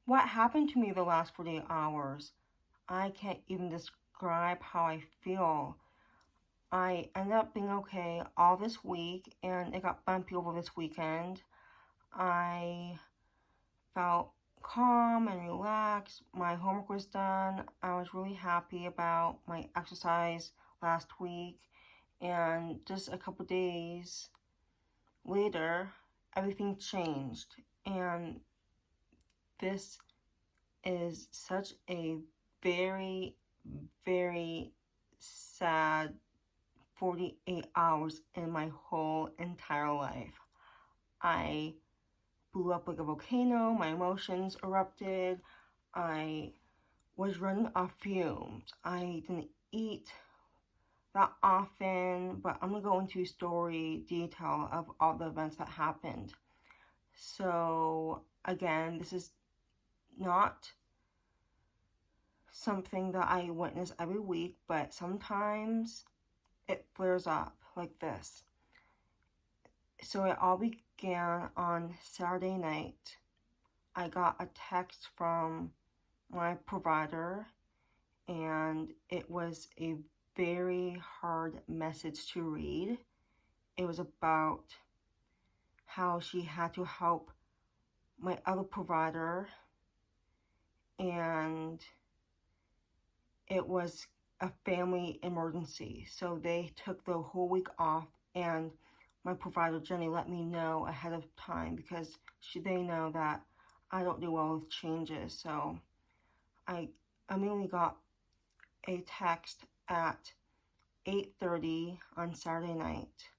what happened to me the last 48 hours? I can't even describe how I feel. I ended up being okay all this week, and it got bumpy over this weekend. I felt calm and relaxed. My homework was done. I was really happy about my exercise last week, and just a couple days later, everything changed. And this is such a very, very sad 48 hours in my whole entire life. I blew up like a volcano, my emotions erupted, I was running off fumes, I didn't eat that often, but I'm gonna go into story detail of all the events that happened. So again, this is not something that I witness every week, but sometimes it flares up like this. So it all began on Saturday night. I got a text from my provider, and it was a very hard message to read. It was about how she had to help my other provider, and it was a family emergency. So they took the whole week off, and my provider Jenny let me know ahead of time because they know that I don't do well with changes. So I immediately got a text at 8:30 on Saturday night.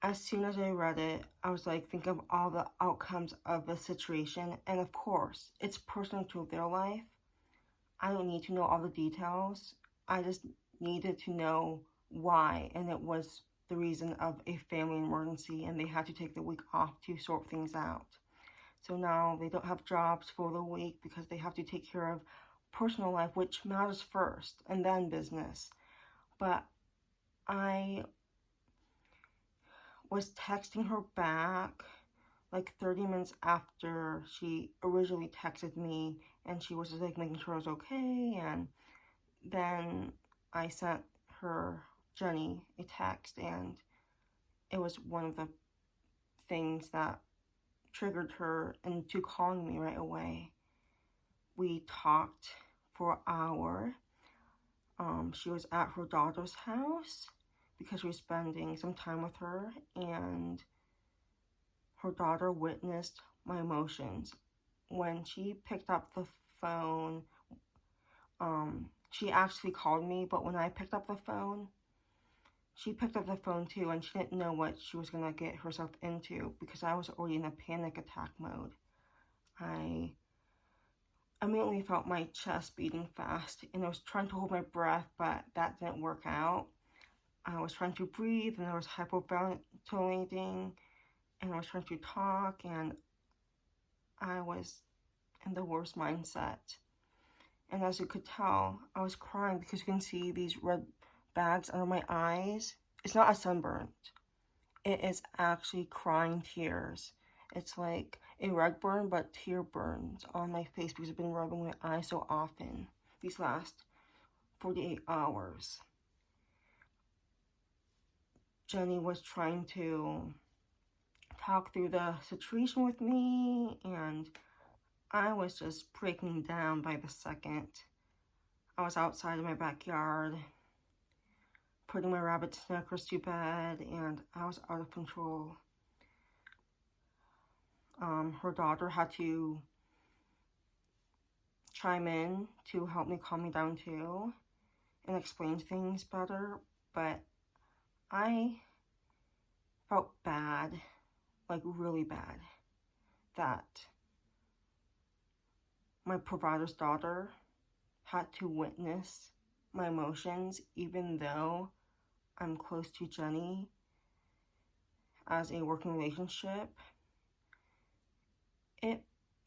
As soon as I read it, I was like, think of all the outcomes of the situation. And of course, it's personal to their life. I don't need to know all the details. I just needed to know why. And it was the reason of a family emergency, and they had to take the week off to sort things out. So now they don't have jobs for the week because they have to take care of personal life, which matters first, and then business. But I was texting her back like 30 minutes after she originally texted me, and she was just like making sure I was okay. And then I sent her, Jenny, a text, and it was one of the things that triggered her into calling me right away. We talked for an hour. She was at her daughter's house because she was spending some time with her, and her daughter witnessed my emotions. When she picked up the phone, she actually called me, but when I picked up the phone, she picked up the phone too, and she didn't know what she was gonna get herself into because I was already in a panic attack mode. I immediately felt my chest beating fast, and I was trying to hold my breath, but that didn't work out. I was trying to breathe, and I was hyperventilating, and I was trying to talk, and I was in the worst mindset. And as you could tell, I was crying because you can see these red bags under my eyes. It's not a sunburn. It is actually crying tears. It's like a red burn, but tear burns on my face because I've been rubbing my eyes so often these last 48 hours. Jenny was trying to talk through the situation with me, and I was just breaking down by the second. I was outside in my backyard putting my rabbit snuckers to bed, and I was out of control. Her daughter had to chime in to help me calm me down too and explain things better, but I felt bad, like really bad, that my provider's daughter had to witness my emotions, even though I'm close to Jenny as a working relationship. It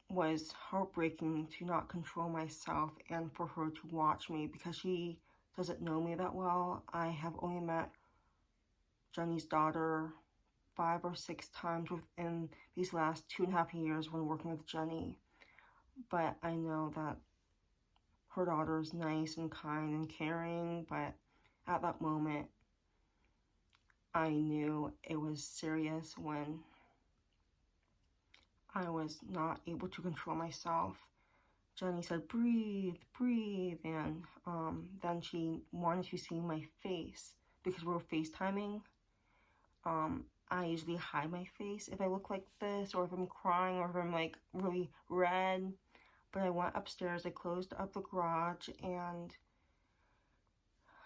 was heartbreaking to not control myself and for her to watch me because she doesn't know me that well. I have only met Jenny's daughter 5 or 6 times within these last 2.5 years when working with Jenny. But I know that her daughter is nice and kind and caring, but at that moment, I knew it was serious when I was not able to control myself. Jenny said, breathe, breathe, and then she wanted to see my face because we were FaceTiming. I usually hide my face if I look like this, or if I'm crying, or if I'm like really red. But I went upstairs, I closed up the garage, and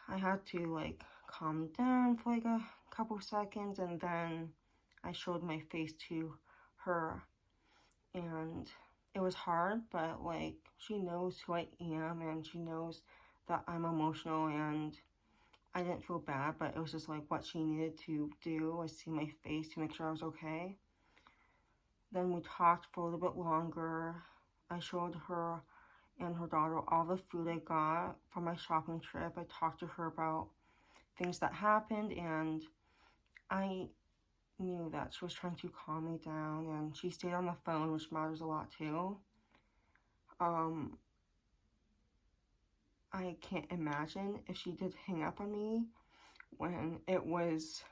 I had to like calm down for like a couple seconds, and then I showed my face to her. And it was hard, but like she knows who I am, and she knows that I'm emotional, and I didn't feel bad, but it was just like what she needed to do was see my face to make sure I was okay. Then we talked for a little bit longer. I showed her and her daughter all the food I got from my shopping trip. I talked to her about things that happened, and I knew that she was trying to calm me down, and she stayed on the phone, which matters a lot too. I can't imagine if she did hang up on me when it was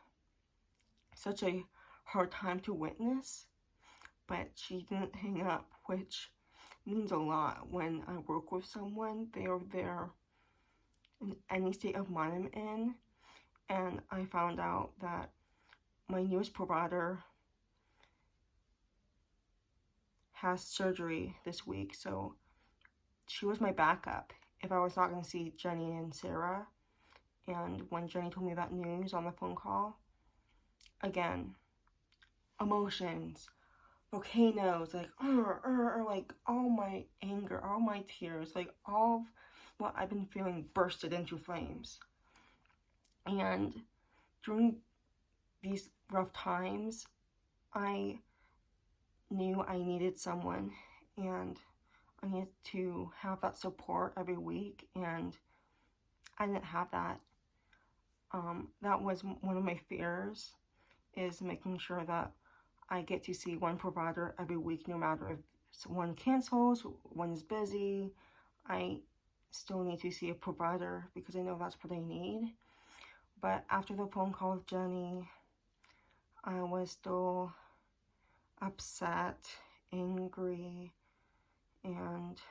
such a hard time to witness, but she didn't hang up, which means a lot. When I work with someone, they are there in any state of mind I'm in, and I found out that my newest provider has surgery this week, so she was my backup if I was not going to see Jenny and Sarah. And when Jenny told me that news on the phone call, again, emotions, volcanoes, like like all my anger, all my tears, like all of what I've been feeling bursted into flames. And during these rough times, I knew I needed someone, and I needed to have that support every week, and I didn't have that. That was one of my fears, is making sure that I get to see one provider every week, no matter if one cancels, one is busy. I still need to see a provider because I know that's what I need. But after the phone call with Jenny, I was still upset, angry, and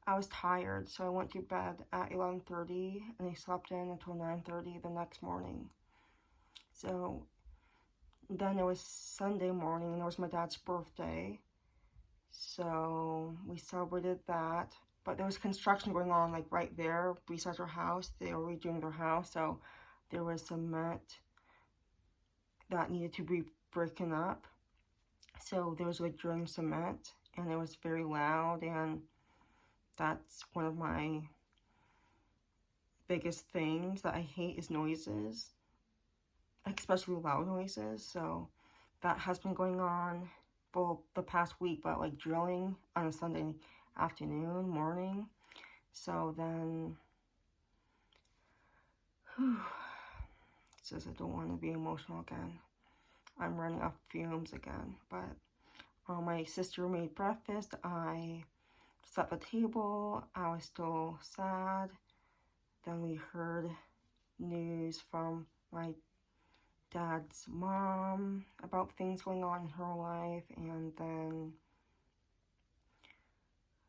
I was tired, so I went to bed at 11:30 and I slept in until 9:30 the next morning. So then it was Sunday morning, and it was my dad's birthday, so we celebrated that. But there was construction going on like right there beside our house. They were redoing their house, so there was cement that needed to be broken up. So there was like drilling cement, and it was very loud, and that's one of my biggest things that I hate is noises, especially loud noises. So that has been going on for the past week, but like drilling on a Sunday afternoon, morning. So then, it says I don't want to be emotional again. I'm running off fumes again, but my sister made breakfast. I set the table. I was still sad. Then we heard news from my dad's mom about things going on in her life, and then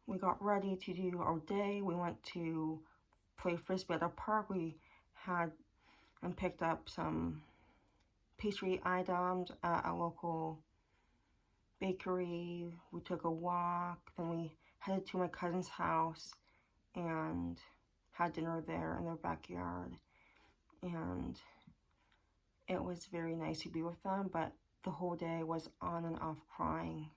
we got ready to do our day. We went to play frisbee at a park. We had and picked up some pastry items at a local bakery. We took a walk, then we headed to my cousin's house and had dinner there in their backyard. And it was very nice to be with them, but the whole day was on and off crying.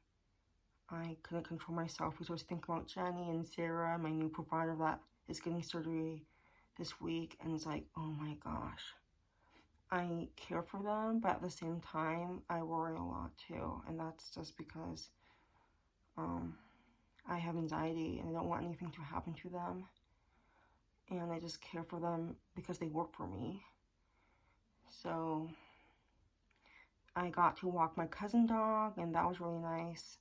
I couldn't control myself because I was thinking about Jenny and Sarah, my new provider that is getting surgery this week, and it's like, oh my gosh. I care for them, but at the same time, I worry a lot too, and that's just because I have anxiety and I don't want anything to happen to them, and I just care for them because they work for me. So I got to walk my cousin dog, and that was really nice.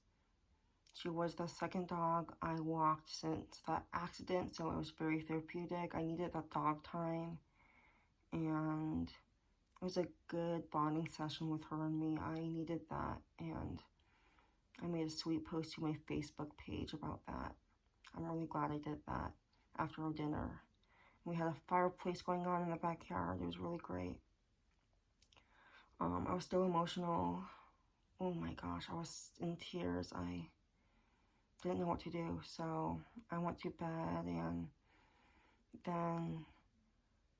She was the second dog I walked since that accident, so it was very therapeutic. I needed that dog time, and it was a good bonding session with her and me. I needed that, and I made a sweet post to my Facebook page about that. I'm really glad I did that after our dinner. We had a fireplace going on in the backyard. It was really great. I was still emotional. Oh my gosh, I was in tears. I didn't know what to do, so I went to bed, and then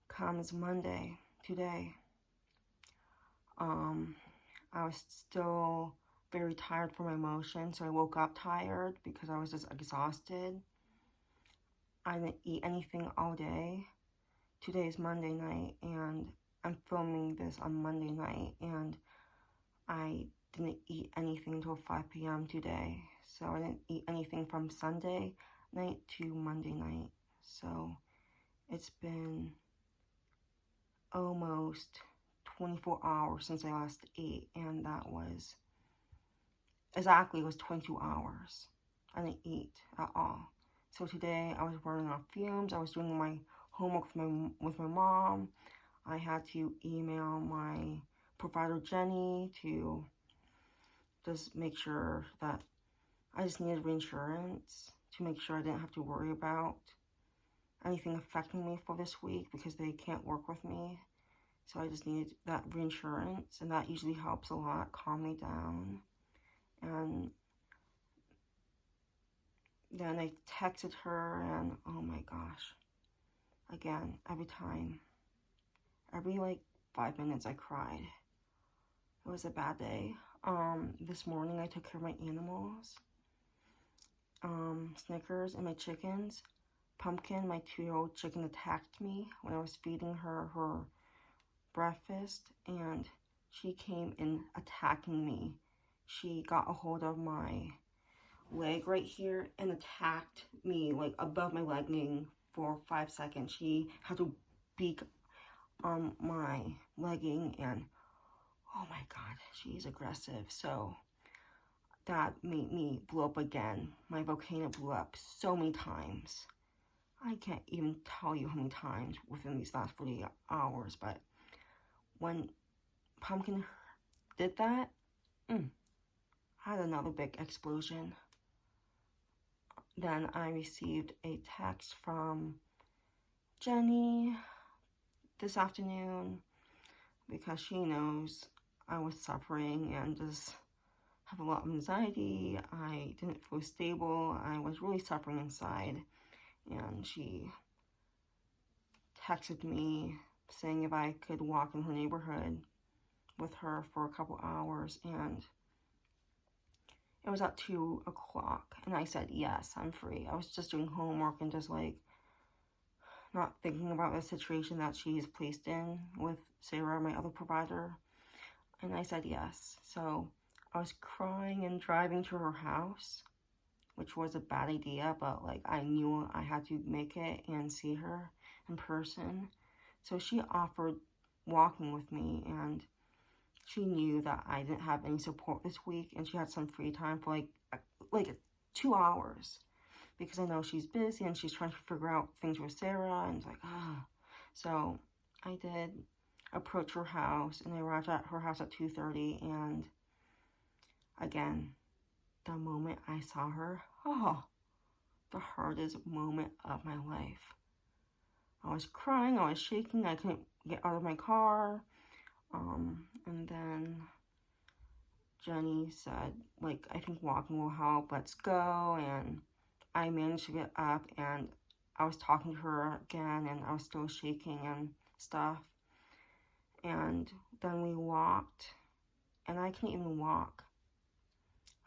comes Monday, today. I was still very tired from my emotions, so I woke up tired because I was just exhausted. I didn't eat anything all day. Today is Monday night, and I'm filming this on Monday night, and I didn't eat anything until 5 p.m. today. So I didn't eat anything from Sunday night to Monday night. So it's been almost 24 hours since I last ate, and that was exactly, it was 22 hours. I didn't eat at all. So today I was running off fumes. I was doing my homework with my mom. I had to email my provider Jenny to just make sure that I just needed reinsurance to make sure I didn't have to worry about anything affecting me for this week because they can't work with me. So I just needed that reinsurance, and that usually helps a lot, calm me down. And then I texted her, and oh my gosh, again, every like 5 minutes I cried. It was a bad day. This morning I took care of my animals. Snickers and my chickens. Pumpkin, my 2-year-old chicken, attacked me when I was feeding her breakfast, and she came in attacking me. She got a hold of my leg right here and attacked me like above my legging for 5 seconds. She had to beak on my legging, and oh my god, she's aggressive. So that made me blow up again. My volcano blew up so many times. I can't even tell you how many times within these last 48 hours, but when Pumpkin did that, I had another big explosion. Then I received a text from Jenny this afternoon because she knows I was suffering and just have a lot of anxiety. I didn't feel stable. I was really suffering inside. And she texted me saying if I could walk in her neighborhood with her for a couple hours, and it was at 2 o'clock, and I said, yes, I'm free. I was just doing homework and just like not thinking about the situation that she is placed in with Sarah, my other provider, and I said yes. So I was crying and driving to her house, which was a bad idea, but like I knew I had to make it and see her in person. So she offered walking with me, and she knew that I didn't have any support this week, and she had some free time for like 2 hours because I know she's busy and she's trying to figure out things with Sarah, and it's like, So I did approach her house, and I arrived at her house at 2:30, and again, the moment I saw her, the hardest moment of my life. I was crying, I was shaking, I couldn't get out of my car. And then Jenny said, like, I think walking will help, let's go. And I managed to get up, and I was talking to her again, and I was still shaking and stuff. And then we walked, and I couldn't even walk.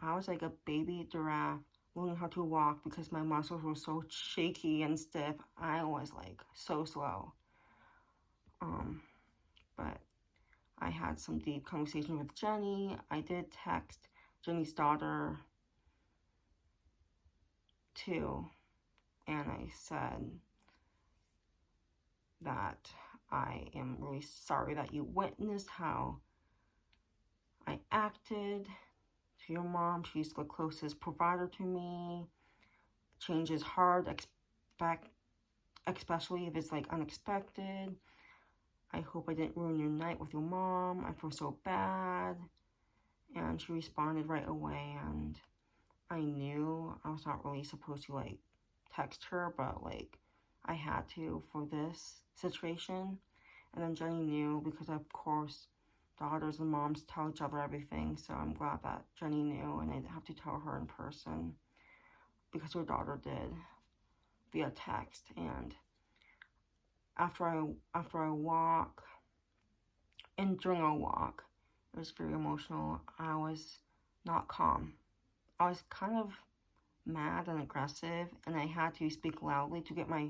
I was like a baby giraffe learning how to walk because my muscles were so shaky and stiff. I was like so slow. But I had some deep conversation with Jenny. I did text Jenny's daughter too, and I said that I am really sorry that you witnessed how I acted to your mom. She's the closest provider to me. Change is hard, especially if it's like unexpected. I hope I didn't ruin your night with your mom. I feel so bad. And she responded right away, and I knew I was not really supposed to like text her, but like I had to for this situation. And then Jenny knew because of course daughters and moms tell each other everything, so I'm glad that Jenny knew and I didn't have to tell her in person because her daughter did via text. And after I walk, and during our walk, it was very emotional. I was not calm. I was kind of mad and aggressive, and I had to speak loudly to get my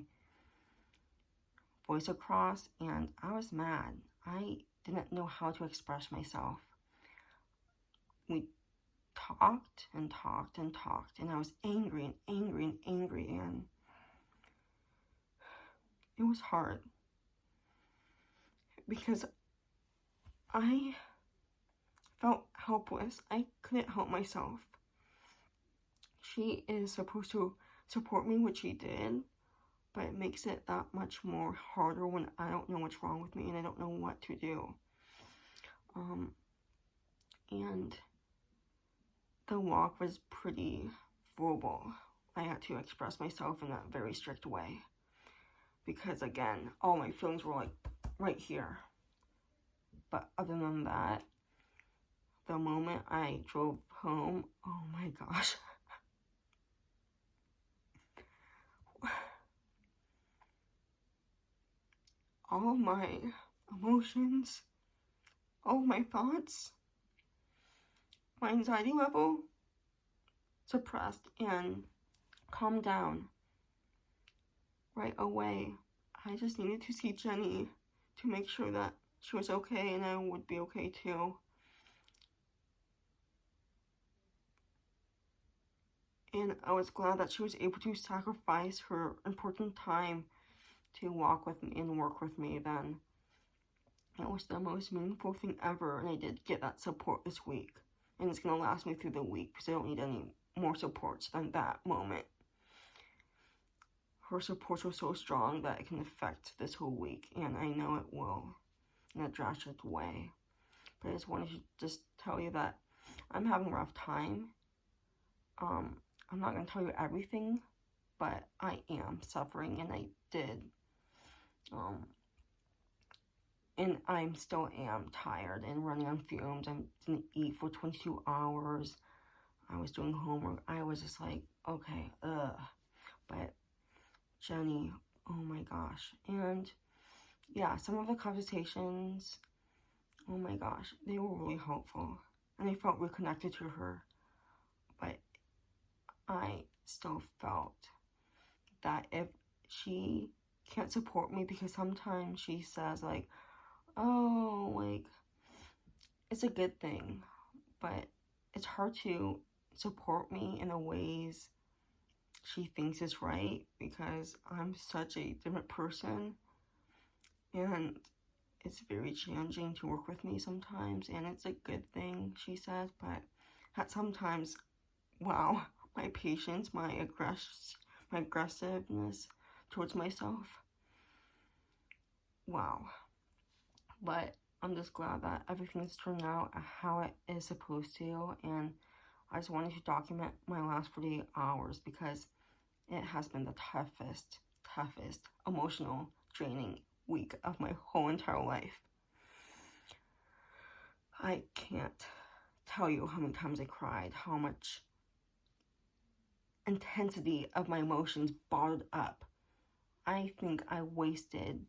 voice across, and I was mad. I didn't know how to express myself. We talked and talked and talked, and I was angry and angry and angry, and it was hard because I felt helpless. I couldn't help myself. She is supposed to support me, which she did, but it makes it that much more harder when I don't know what's wrong with me and I don't know what to do. And the walk was pretty verbal. I had to express myself in a very strict way because, again, all my feelings were like right here. But other than that, the moment I drove home, oh my gosh. All my emotions, all my thoughts, my anxiety level suppressed and calmed down right away. I just needed to see Jenny to make sure that she was okay and I would be okay too. And I was glad that she was able to sacrifice her important time to walk with me and work with me then. It was the most meaningful thing ever, and I did get that support this week. And it's going to last me through the week because I don't need any more supports than that moment. Her supports were so strong that it can affect this whole week, and I know it will in a drastic way. But I just wanted to just tell you that I'm having a rough time. I'm not going to tell you everything, but I am suffering, and I did. And I still am tired and running on fumes. I didn't eat for 22 hours. I was doing homework. I was just like, okay, But Jenny, oh my gosh. And yeah, some of the conversations, oh my gosh, they were really helpful. And I felt reconnected to her. But I still felt that if she can't support me, because sometimes she says like, oh, like, it's a good thing, but it's hard to support me in the ways she thinks is right because I'm such a different person, and it's very challenging to work with me sometimes, and it's a good thing, she says, but sometimes, wow, my patience, my aggressiveness towards myself, wow. But I'm just glad that everything's turned out how it is supposed to, and I just wanted to document my last 48 hours because it has been the toughest emotional draining week of my whole entire life. I can't tell you how many times I cried, how much intensity of my emotions bottled up. I think I wasted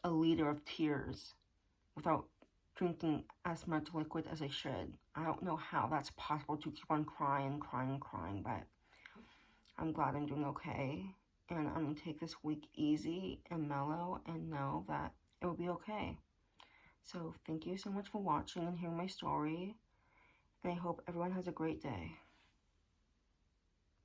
a liter of tears without drinking as much liquid as I should. I don't know how that's possible to keep on crying, but I'm glad I'm doing okay. And I'm going to take this week easy and mellow and know that it will be okay. So thank you so much for watching and hearing my story. And I hope everyone has a great day.